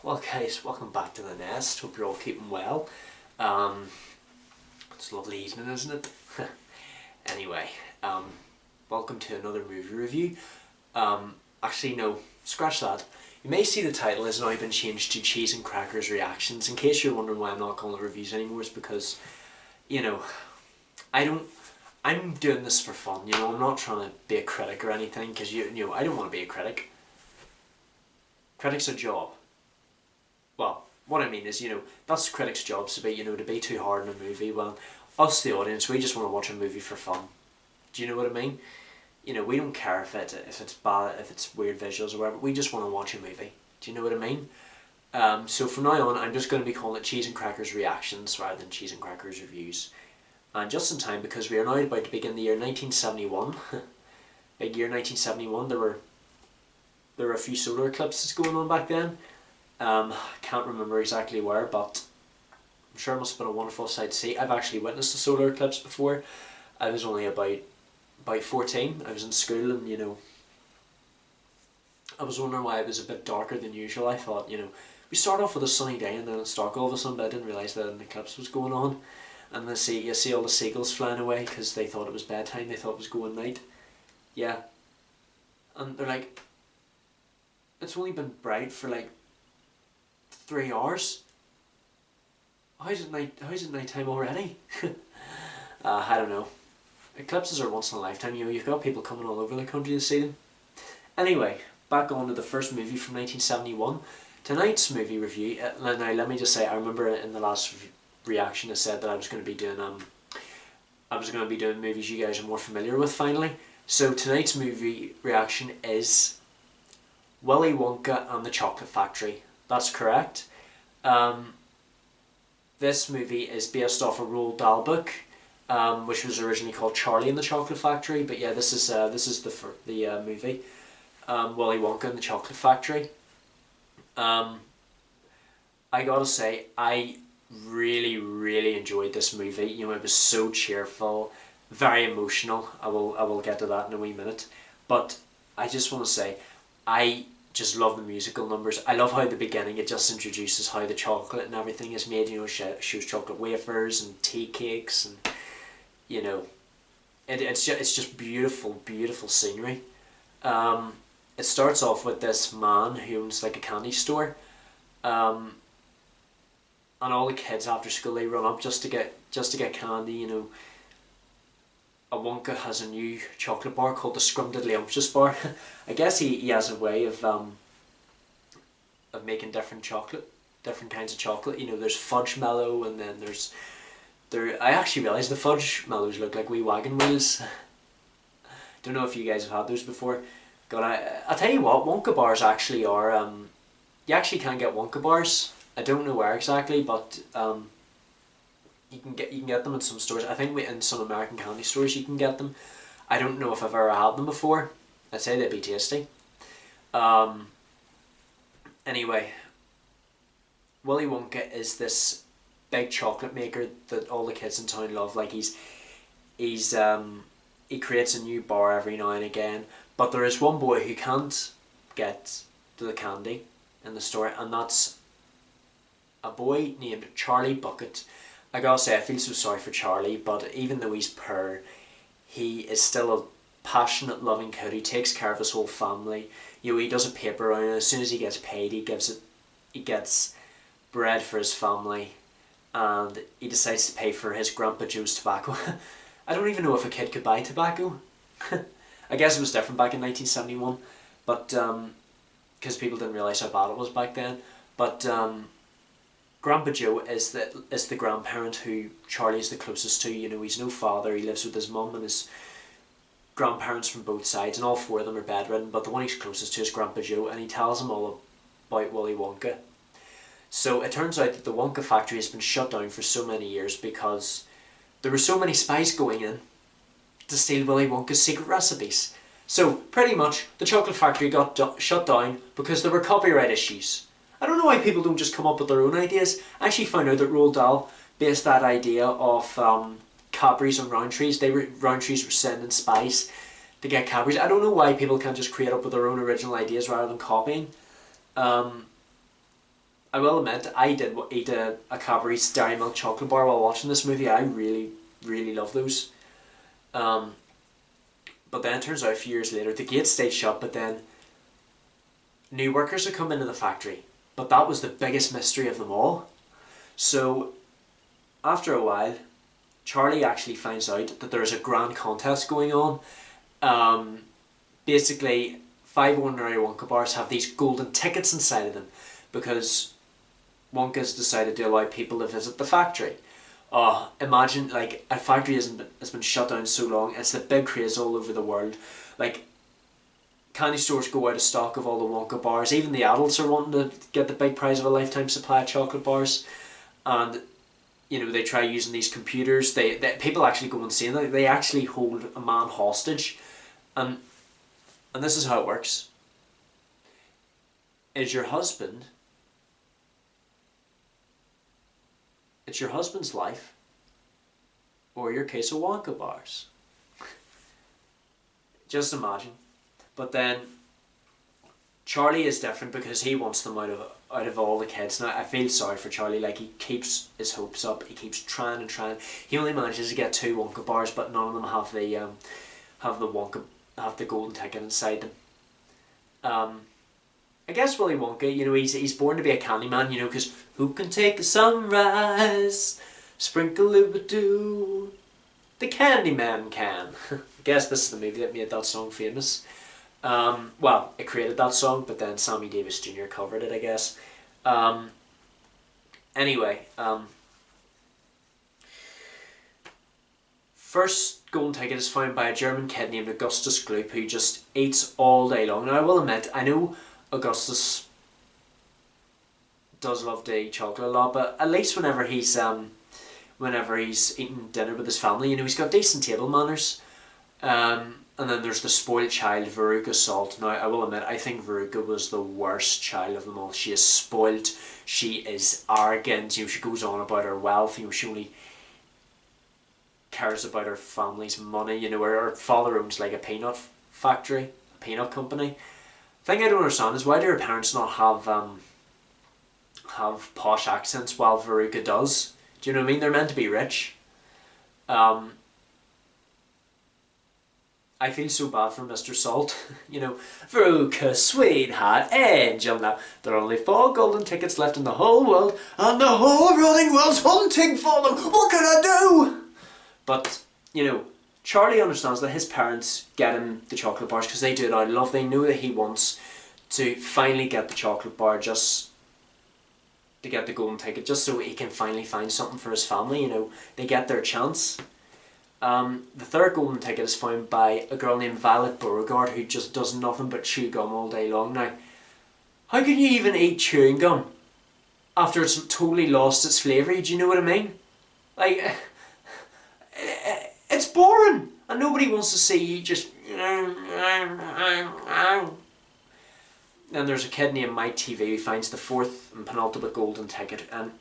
Well guys, welcome back to the nest. Hope you're all keeping well. It's a lovely evening, isn't it? Anyway, welcome to another movie review. Actually no, scratch that. You may see the title has now been changed to Cheese and Crackers Reactions. In case you're wondering why I'm not calling it reviews anymore, it's because, I'm doing this for fun, I'm not trying to be a critic or anything, because I don't want to be a critic. Critic's a job. Well, what I mean is, that's critics' jobs to be too hard on a movie. Well, us, the audience, we just want to watch a movie for fun. Do you know what I mean? We don't care if it's bad, if it's weird visuals or whatever. We just want to watch a movie. Do you know what I mean? So from now on, I'm just going to be calling it Cheese and Crackers Reactions rather than Cheese and Crackers Reviews. And just in time, because we are now about to begin the year 1971. Big year 1971. There were a few solar eclipses going on back then. I can't remember exactly where, but I'm sure it must have been a wonderful sight to see. I've actually witnessed a solar eclipse before. I was only about 14. I was in school, and I was wondering why it was a bit darker than usual. I thought, we start off with a sunny day and then it's dark all of a sudden, but I didn't realise that an eclipse was going on. And you see all the seagulls flying away because they thought it was bedtime. They thought it was going night. Yeah. And they're like, it's only been bright for like 3 hours. How's it night time already? I don't know. Eclipses are once in a lifetime. You've got people coming all over the country to see them. Anyway, back on to the first movie from 1971. Tonight's movie review. Now let me just say, I remember in the last reaction I said that I was going to be doing movies you guys are more familiar with finally. So tonight's movie reaction is Willy Wonka and the Chocolate Factory. That's correct. This movie is based off a Roald Dahl book, which was originally called Charlie and the Chocolate Factory. But yeah, this is the movie, Willy Wonka and the Chocolate Factory. I gotta say, I really enjoyed this movie. It was so cheerful, very emotional. I will get to that in a wee minute. But I just want to say, I just love the musical numbers. I love how at the beginning it just introduces how the chocolate and everything is made. Shows chocolate wafers and tea cakes, and it's just beautiful scenery. It starts off with this man who owns like a candy store, and all the kids after school, they run up just to get candy. A Wonka has a new chocolate bar called the Scrumdiddlyumptious bar. I guess he has a way of making different kinds of chocolate. There's fudge mellow, and then I actually realised the fudge mellows look like wee wagon wheels. Don't know if you guys have had those before. God, I'll tell you what, Wonka bars actually are. You actually can get Wonka bars. I don't know where exactly, but you can get them in some stores. I think in some American candy stores you can get them. I don't know if I've ever had them before. I'd say they'd be tasty. Anyway, Willy Wonka is this big chocolate maker that all the kids in town love. Like he creates a new bar every now and again. But there is one boy who can't get to the candy in the store, and that's a boy named Charlie Bucket. I gotta say, I feel so sorry for Charlie, but even though he's poor, he is still a passionate, loving kid who takes care of his whole family. He does a paper round, and as soon as he gets paid, he gets bread for his family, and he decides to pay for his Grandpa Joe's tobacco. I don't even know if a kid could buy tobacco. I guess it was different back in 1971, but because people didn't realise how bad it was back then. But Grandpa Joe is the grandparent who Charlie is the closest to. He's no father. He lives with his mum and his grandparents from both sides, and all four of them are bedridden, but the one he's closest to is Grandpa Joe, and he tells him all about Willy Wonka. So it turns out that the Wonka factory has been shut down for so many years because there were so many spies going in to steal Willy Wonka's secret recipes. So pretty much the chocolate factory got shut down because there were copyright issues. I don't know why people don't just come up with their own ideas. I actually found out that Roald Dahl based that idea off Cadbury's and Roundtrees. Roundtrees were sending spies to get Cadbury's. I don't know why people can't just create up with their own original ideas rather than copying. I will admit, I did eat a Cadbury's Dairy Milk chocolate bar while watching this movie. I really, really love those. Um, but then it turns out a few years later, the gates stayed shut, but then new workers had come into the factory. But that was the biggest mystery of them all. So, after a while, Charlie actually finds out that there is a grand contest going on. Basically, 5 ordinary Wonka bars have these golden tickets inside of them because Wonka's decided to allow people to visit the factory. Oh, imagine, like, a factory has been shut down so long, it's the big craze all over the world. Like, candy stores go out of stock of all the Wonka bars. Even the adults are wanting to get the big prize of a lifetime supply of chocolate bars. And, you know, they try using these computers. They people actually go insane. They actually hold a man hostage. And this is how it works. It's your husband's life, or your case of Wonka bars. Just imagine. But then Charlie is different because he wants them out of all the kids. Now I feel sorry for Charlie. Like, he keeps his hopes up. He keeps trying and trying. He only manages to get 2 Wonka bars, but none of them have the golden ticket inside them. I guess Willy Wonka, you know, he's born to be a candy man, you know, because who can take a sunrise, sprinkle it with dew, the candy man can. I guess this is the movie that made that song famous. Well, it created that song, but then Sammy Davis Jr. covered it, I guess. Anyway, first golden ticket is found by a German kid named Augustus Gloop, who just eats all day long. Now, I will admit, I know Augustus does love to eat chocolate a lot, but at least whenever he's eating dinner with his family, you know, he's got decent table manners. And then there's the spoiled child, Veruca Salt. Now, I will admit, I think Veruca was the worst child of them all. She is spoiled, she is arrogant, you know, she goes on about her wealth, you know, she only cares about her family's money, you know, her father owns like a peanut factory, a peanut company. The thing I don't understand is, why do her parents not have posh accents while Veruca does? Do you know what I mean? They're meant to be rich. I feel so bad for Mr. Salt. You know, Veruca, sweetheart, angel. Now, there are only 4 golden tickets left in the whole world, and the whole running world's hunting for them. What can I do? But, you know, Charlie understands that his parents get him the chocolate bars because they do it out of love. They know that he wants to finally get the chocolate bar, just to get the golden ticket, just so he can finally find something for his family. You know, they get their chance. The 3rd golden ticket is found by a girl named Violet Beauregard, who just does nothing but chew gum all day long. Now, how can you even eat chewing gum after it's totally lost its flavour? Do you know what I mean? Like, it's boring, and nobody wants to see you just... Then there's a kid named Mike TV who finds the 4th and penultimate golden ticket, and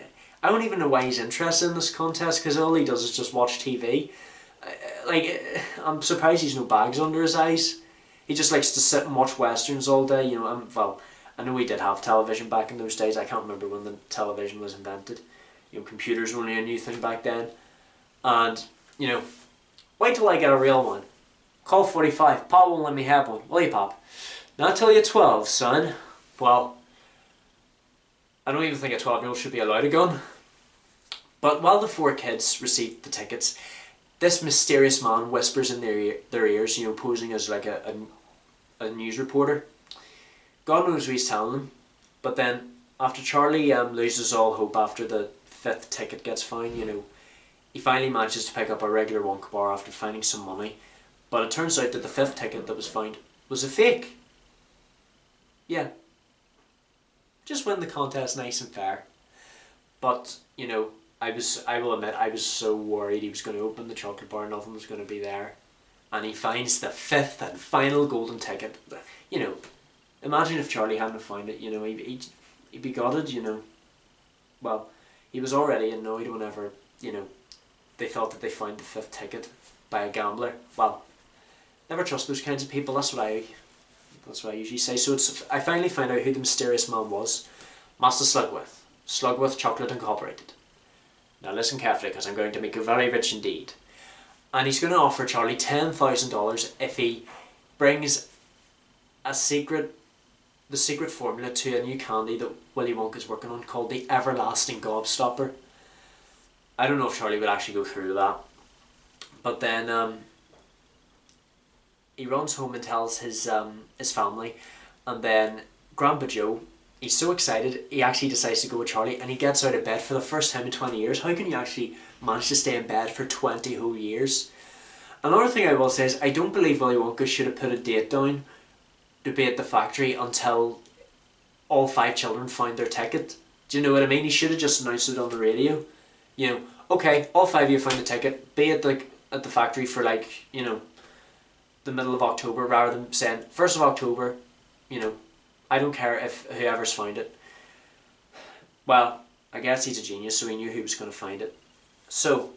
I don't even know why he's interested in this contest, because all he does is just watch TV. Like, I'm surprised he's no bags under his eyes. He just likes to sit and watch westerns all day, you know. Well, I know we did have television back in those days. I can't remember when the television was invented. You know, computers were only a new thing back then. And, you know, wait till I get a real one. Call 45. Pop won't let me have one. Will you, Pop? Not till you're 12, son. Well, I don't even think a 12-year-old should be allowed a gun. But while the 4 kids received the tickets, this mysterious man whispers in their ears, you know, posing as like a news reporter. God knows what he's telling them. But then, after Charlie loses all hope after the 5th ticket gets found, you know, he finally manages to pick up a regular Wonka bar after finding some money. But it turns out that the 5th ticket that was found was a fake. Yeah. Just win the contest nice and fair. But, you know, I will admit, I was so worried he was going to open the chocolate bar, nothing was going to be there. And he finds the 5th and final golden ticket. You know, imagine if Charlie hadn't found it, you know, he'd be gutted, you know. Well, he was already annoyed whenever, you know, they thought that they found the 5th ticket by a gambler. Well, never trust those kinds of people, that's what I usually say. So I finally found out who the mysterious man was. Master Slug with. Slugworth Chocolate Incorporated. Now listen carefully, because I'm going to make you very rich indeed. And he's going to offer Charlie $10,000 if he brings the secret formula to a new candy that Willy Wonka's working on called the Everlasting Gobstopper. I don't know if Charlie would actually go through that. But then he runs home and tells his family, and then Grandpa Joe, he's so excited, he actually decides to go with Charlie, and he gets out of bed for the first time in 20 years. How can you actually manage to stay in bed for 20 whole years? Another thing I will say is, I don't believe Willy Wonka should have put a date down to be at the factory until all 5 children found their ticket. Do you know what I mean? He should have just announced it on the radio. You know, okay, all 5 of you found the ticket, be at the factory for, like, you know, the middle of October, rather than saying 1st of October, you know, I don't care if whoever's found it. Well, I guess he's a genius, so he knew who was going to find it. So,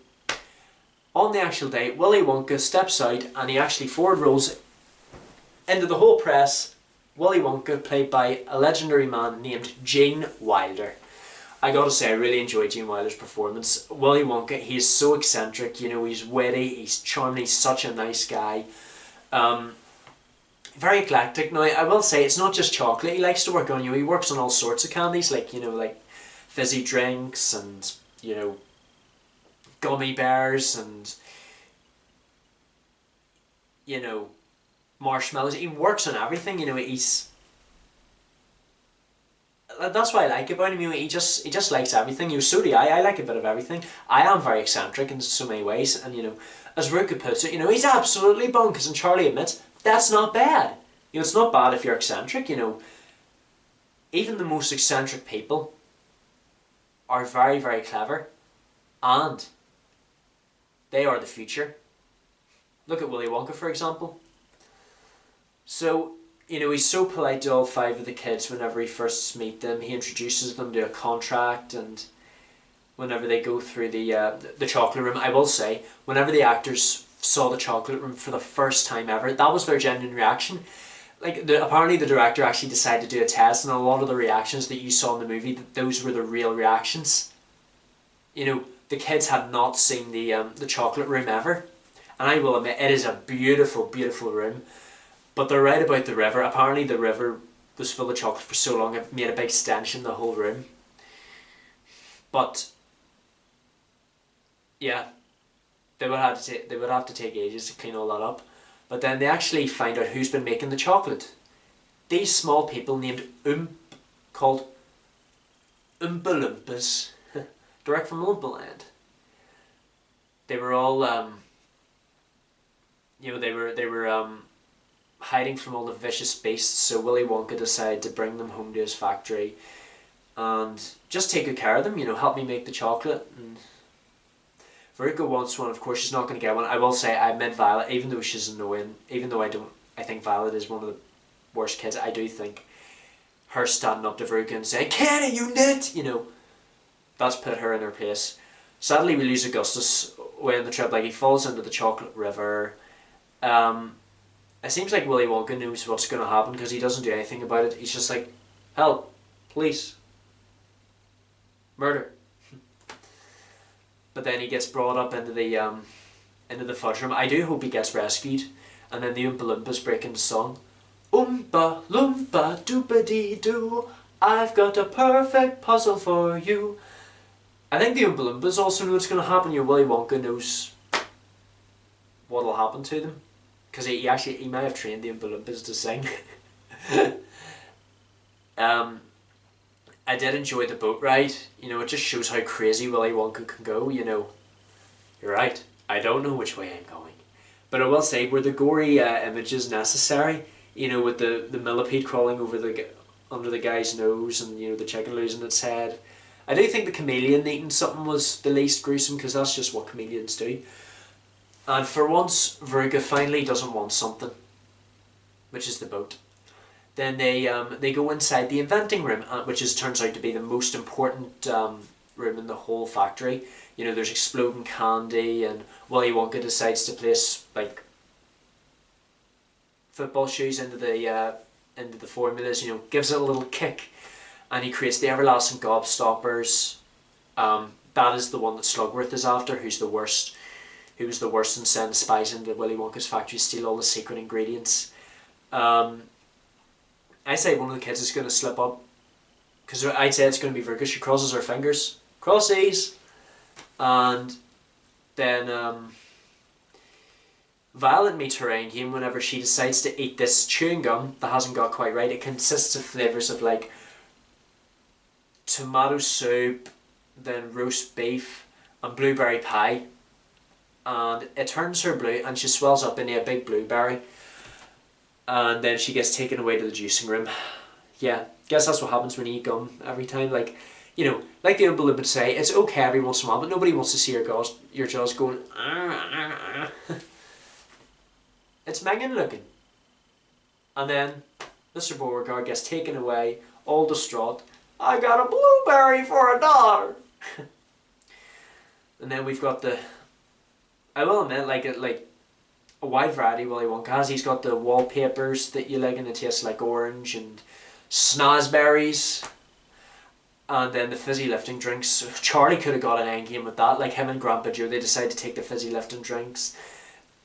on the actual day, Willy Wonka steps out and he actually forward rolls into the whole press. Willy Wonka, played by a legendary man named Gene Wilder. I gotta say, I really enjoyed Gene Wilder's performance. Willy Wonka, he's so eccentric, you know, he's witty, he's charming, he's such a nice guy. Very eclectic. Now, I will say, it's not just chocolate he likes to work on. You know, he works on all sorts of candies, like, you know, like fizzy drinks and, you know, gummy bears and, you know, marshmallows. He works on everything. You know, that's what I like about him. You know, he just likes everything. You know, so do I. I like a bit of everything. I am very eccentric in so many ways, and, you know, as Ruka puts it, you know, he's absolutely bonkers, and Charlie admits that's not bad. You know, it's not bad if you're eccentric. You know, even the most eccentric people are very, very clever, and they are the future. Look at Willy Wonka, for example. So, you know, he's so polite to all 5 of the kids whenever he first meets them. He introduces them to a contract, and whenever they go through the chocolate room, I will say, whenever the actors saw the chocolate room for the first time ever, that was their genuine reaction. Like, apparently the director actually decided to do a test, and a lot of the reactions that you saw in the movie, those were the real reactions. You know, the kids had not seen the chocolate room ever. And I will admit, it is a beautiful, beautiful room. But they're right about the river. Apparently the river was full of chocolate for so long it made a big stench in the whole room. But yeah, they would have to take ages to clean all that up. But then they actually find out who's been making the chocolate. These small people called Oompa Loompas, direct from Oompa Land. They were all you know, they were hiding from all the vicious beasts, so Willy Wonka decided to bring them home to his factory and just take good care of them, you know, help me make the chocolate. And Veruca wants one. Of course she's not going to get one. I will say, I met Violet, even though she's annoying, even though I think Violet is one of the worst kids, I do think her standing up to Veruca and saying, "Kenny, you nit!" You know, that's put her in her place. Sadly, we lose Augustus away on the trip. Like, he falls into the chocolate river. It seems like Willy Wonka knows what's going to happen because he doesn't do anything about it. He's just like, help, police, murder. But then he gets brought up into the fudge room. I do hope he gets rescued. And then the Oompa Loompas break into song. Oompa Loompa doopa-dee-doo, I've got a perfect puzzle for you. I think the Oompa Loompas also know what's going to happen. Your Willy Wonka knows what will happen to them. Because he might have trained the Oompa Loompas to sing. I did enjoy the boat ride. You know, it just shows how crazy Willy Wonka can go. You know, you're right, I don't know which way I'm going. But I will say, were the gory images necessary? You know, with the millipede crawling over under the guy's nose, and, you know, the chicken losing its head. I do think the chameleon eating something was the least gruesome, because that's just what chameleons do. And for once, Veruca finally doesn't want something, which is the boat. Then they go inside the inventing room, which turns out to be the most important room in the whole factory. You know, there's exploding candy, and Willy Wonka decides to place, like, football shoes into the formulas. You know, gives it a little kick, and he creates the everlasting gobstoppers. That is the one that Slugworth is after, who was the worst in sending spies into Willy Wonka's factory to steal all the secret ingredients. I say one of the kids is going to slip up, because I'd say it's going to be Veruca. She crosses her fingers. Crossies! And then Violet meets her endgame whenever she decides to eat this chewing gum that hasn't got quite right. It consists of flavours of like tomato soup, then roast beef, and blueberry pie. And it turns her blue and she swells up into a big blueberry. And then she gets taken away to the juicing room. Yeah, guess that's what happens when you eat gum every time. Like, you know, like the Oompa Loompas say, it's okay every once in a while, but nobody wants to see your jaws going. It's Megan looking. And then Mr. Beauregard gets taken away, all distraught. I got a blueberry for a daughter. And then we've got I will admit, like a wide variety Willy Wonka has. He's got the wallpapers that you like and it tastes like orange and snozberries. And then the fizzy lifting drinks. Charlie could have got an endgame with that. Like him and Grandpa Joe, they decide to take the fizzy lifting drinks.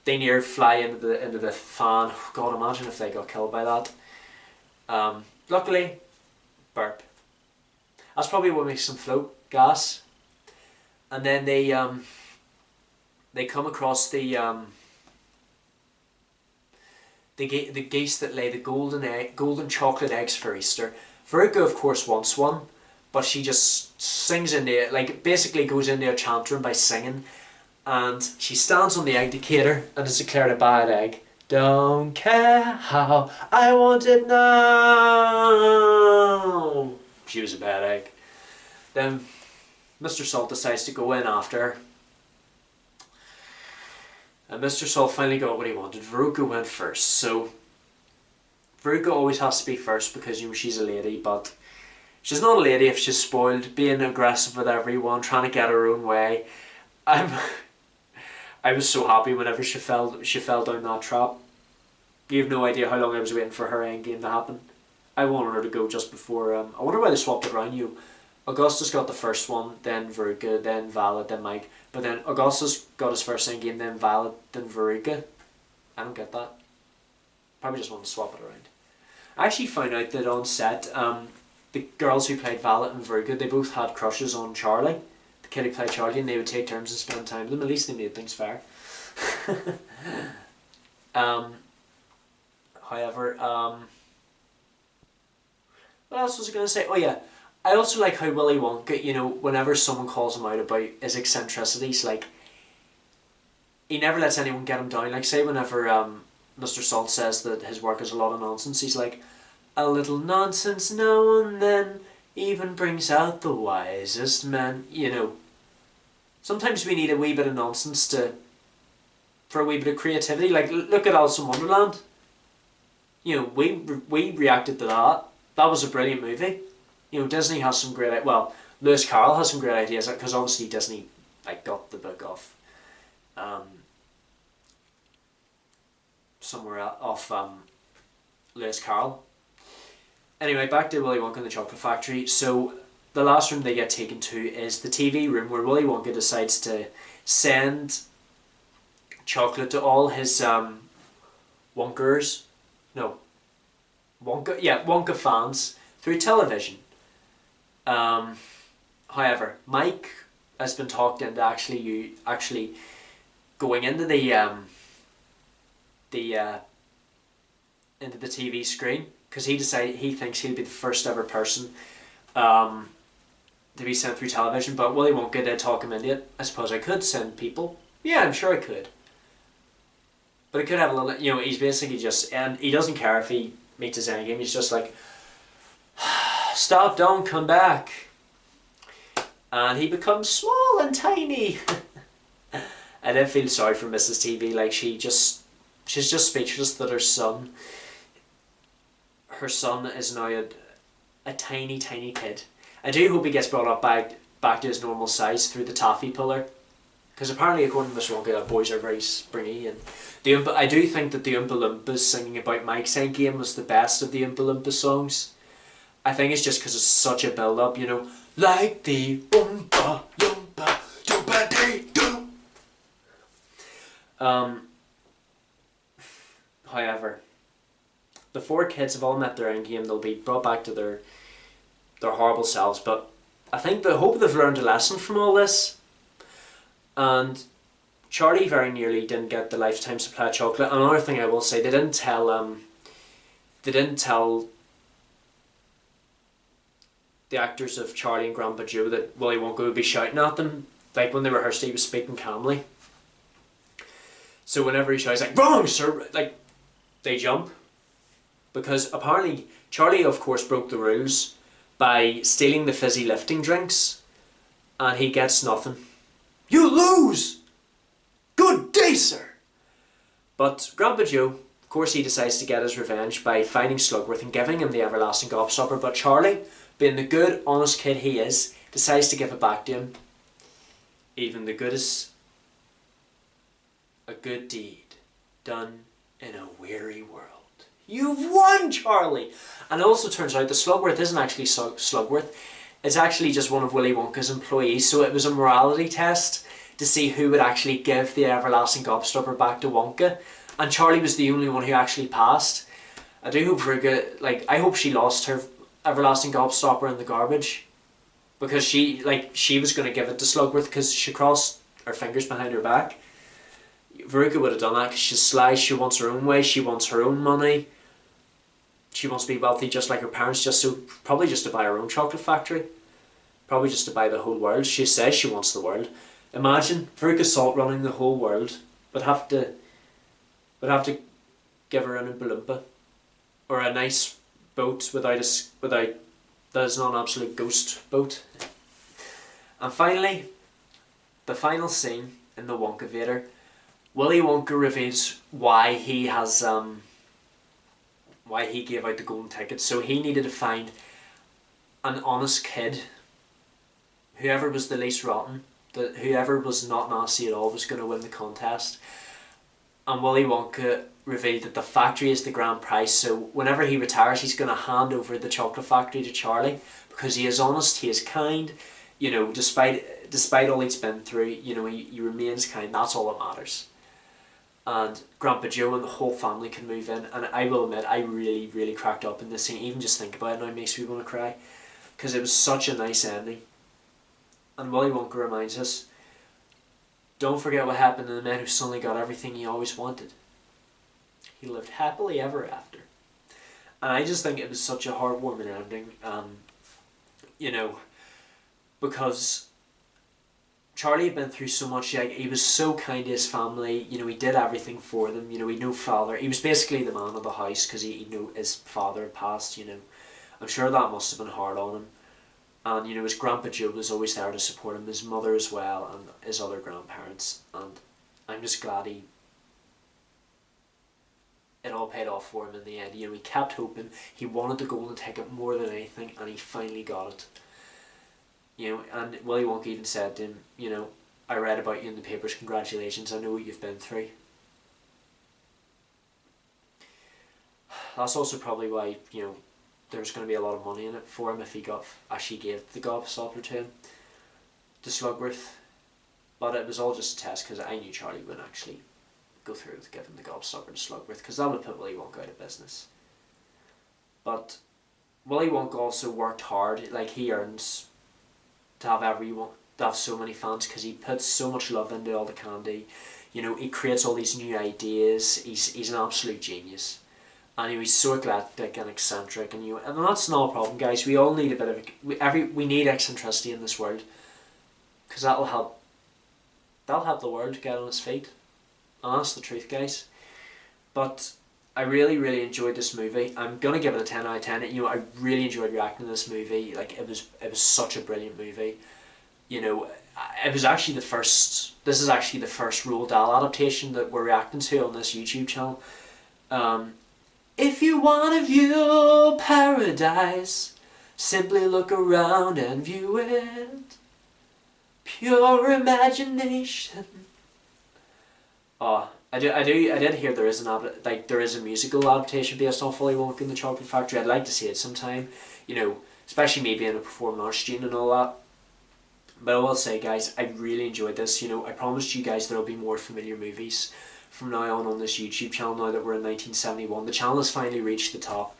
They near fly into the fan. God, imagine if they got killed by that. Luckily, burp. That's probably what makes them float, gas. And then they come across the geese that lay the golden chocolate eggs for Easter. Veruca, of course, wants one, but she just sings into it, like basically goes into a chant room by singing, and she stands on the egg decatur and is declared a bad egg. Don't care how I want it now. She was a bad egg. Then Mr. Salt decides to go in after her. And Mr. Salt finally got what he wanted. Veruca went first. So Veruca always has to be first because, you know, she's a lady, but she's not a lady if she's spoiled, being aggressive with everyone, trying to get her own way. I was so happy whenever she fell down that trap. You have no idea how long I was waiting for her endgame to happen. I wanted her to go just before. I wonder why they swapped it around. Augustus got the first one, then Veruca, then Violet, then Mike. But then Augustus got his first endgame, then Violet, then Veruca. I don't get that. Probably just wanted to swap it around. I actually found out that on set, the girls who played Violet and Veruca, they both had crushes on Charlie, the kid who played Charlie, and they would take turns and spend time with them. At least they made things fair. However, what else was I going to say? Oh yeah, I also like how Willy Wonka, you know, whenever someone calls him out about his eccentricities, like, he never lets anyone get him down. Like, say whenever Mr. Salt says that his work is a lot of nonsense, he's like, a little nonsense now and then even brings out the wisest men. You know, sometimes we need a wee bit of nonsense for a wee bit of creativity. Like, look at Alice in Wonderland. You know, we reacted to that. That was a brilliant movie. You know, Disney has some great... Well, Lewis Carroll has some great ideas, because obviously Disney like got the book off Lewis Carroll. Anyway, back to Willy Wonka and the Chocolate Factory. So the last room they get taken to is the TV room, where Willy Wonka decides to send chocolate to all his Wonkers. No. Wonka fans through television. However, Mike has been talked into actually going into the TV screen, because he thinks he'll be the first ever person to be sent through television. But Willy Wonka did talk him into it. I suppose I could send people. Yeah, I'm sure I could. But it could have a little, you know, he's basically just, and he doesn't care if he meets his endgame. He's just like, stop, don't come back. And he becomes small and tiny. I did feel sorry for Mrs. TV. Like, she's just speechless that her son is now a tiny kid. I do hope he gets brought up back to his normal size through the taffy pillar, because apparently, according to Mr. Wonka, boys are very springy. And I do think that the Oompa Loompas singing about Mike's endgame was the best of the Oompa Loompas songs. I think it's just because it's such a build-up, you know. Like the Oompa Loompa Doompa-dee-doo. However, the four kids have all met their end game. They'll be brought back to their horrible selves. But I think they hope they've learned a lesson from all this. And Charlie very nearly didn't get the lifetime supply of chocolate. Another thing I will say, they didn't tell the actors of Charlie and Grandpa Joe that Willy Wonka would be shouting at them. Like when they rehearsed, he was speaking calmly. So whenever he shouts like "wrong, sir," like they jump, because apparently Charlie, of course, broke the rules by stealing the fizzy lifting drinks, and he gets nothing. You lose. Good day, sir. But Grandpa Joe, of course, he decides to get his revenge by finding Slugworth and giving him the everlasting gobstopper. But Charlie, being the good, honest kid he is, decides to give it back to him. Even the good is a good deed done in a weary world. You've won, Charlie! And it also turns out that Slugworth isn't actually Slugworth. It's actually just one of Willy Wonka's employees. So it was a morality test to see who would actually give the everlasting gobstopper back to Wonka. And Charlie was the only one who actually passed. I do hope Veruca, like, I hope she lost her everlasting gobstopper in the garbage. Because she was going to give it to Slugworth because she crossed her fingers behind her back. Veruca would have done that because she's sly, she wants her own way, she wants her own money. She wants to be wealthy just like her parents, probably just to buy her own chocolate factory. Probably just to buy the whole world. She says she wants the world. Imagine Veruca Salt running the whole world, would have to give her an Oompa Loompa, or a nice boat without that is not an absolute ghost boat. And finally, the final scene in the Wonkavator, Willy Wonka reveals why he has why he gave out the golden ticket. So he needed to find an honest kid, whoever was the least rotten, whoever was not nasty at all was going to win the contest. And Willy Wonka revealed that the factory is the grand prize, so whenever he retires he's going to hand over the chocolate factory to Charlie, because he is honest, he is kind, you know, despite all he's been through, you know, he remains kind. That's all that matters. And Grandpa Joe and the whole family can move in, and I will admit I really cracked up in this scene. Even just think about it now makes me want to cry, because it was such a nice ending. And Willy Wonka reminds us, don't forget what happened to the man who suddenly got everything he always wanted. He lived happily ever after. And I just think it was such a heartwarming ending, you know, because Charlie had been through so much. Like, he was so kind to his family, you know, he did everything for them, you know, he had no father. He was basically the man of the house because he knew his father had passed, you know. I'm sure that must have been hard on him. And, you know, his Grandpa Joe was always there to support him, his mother as well, and his other grandparents. And I'm just glad it all paid off for him in the end. You know, he kept hoping, he wanted the golden ticket more than anything, and he finally got it. You know, and Willy Wonka even said to him, you know, I read about you in the papers, congratulations, I know what you've been through. That's also probably why, you know, there's going to be a lot of money in it for him if he actually gave the gobstopper to him, to Slugworth. But it was all just a test because I knew Charlie wouldn't actually go through with giving the gobstopper to Slugworth, because that would put Willy Wonka out of business. But Willy Wonka also worked hard, like he earns to have so many fans, because he puts so much love into all the candy. You know, he creates all these new ideas. He's an absolute genius. And he's so eclectic and eccentric, and and that's not a problem, guys. We all need a bit of we need eccentricity in this world, because that'll help the world get on its feet. And that's the truth, guys. But I really enjoyed this movie. I'm gonna give it a 10 out of 10. You know, I really enjoyed reacting to this movie. Like, it was such a brilliant movie. You know, it was actually the first. This is actually the first Roald Dahl adaptation that we're reacting to on this YouTube channel. If you want to view paradise, simply look around and view it. Pure imagination. Oh, I did hear there is there is a musical adaptation based off Willy Wonka and the Chocolate Factory. I'd like to see it sometime, you know, especially me being a performing arts student and all that. But I will say, guys, I really enjoyed this. You know, I promised you guys there'll be more familiar movies from now on this YouTube channel. Now that we're in 1971, the channel has finally reached the top.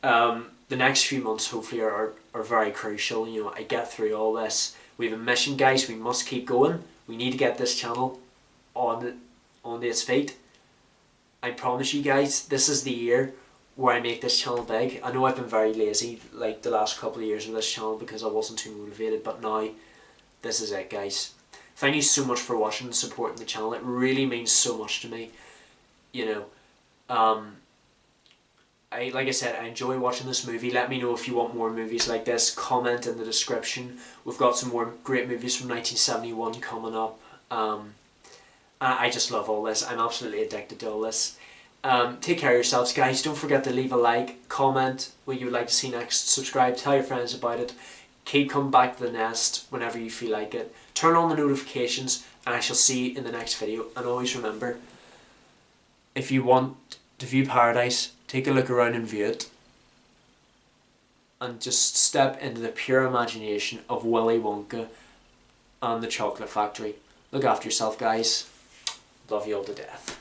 The next few months hopefully are very crucial. You know, I get through all this. We have a mission, guys. We must keep going. We need to get this channel on its feet. I promise you guys, this is the year where I make this channel big. I know I've been very lazy like the last couple of years with this channel because I wasn't too motivated, but now this is it, guys. Thank you so much for watching and supporting the channel. It really means so much to me. You know, like I said, I enjoy watching this movie. Let me know if you want more movies like this. Comment in the description. We've got some more great movies from 1971 coming up. I just love all this. I'm absolutely addicted to all this. Take care of yourselves, guys. Don't forget to leave a like, comment what you would like to see next, subscribe, tell your friends about it. Keep coming back to the nest whenever you feel like it. Turn on the notifications, and I shall see you in the next video. And always remember, if you want to view paradise, take a look around and view it. And just step into the pure imagination of Willy Wonka and the Chocolate Factory. Look after yourself, guys. Love you all to death.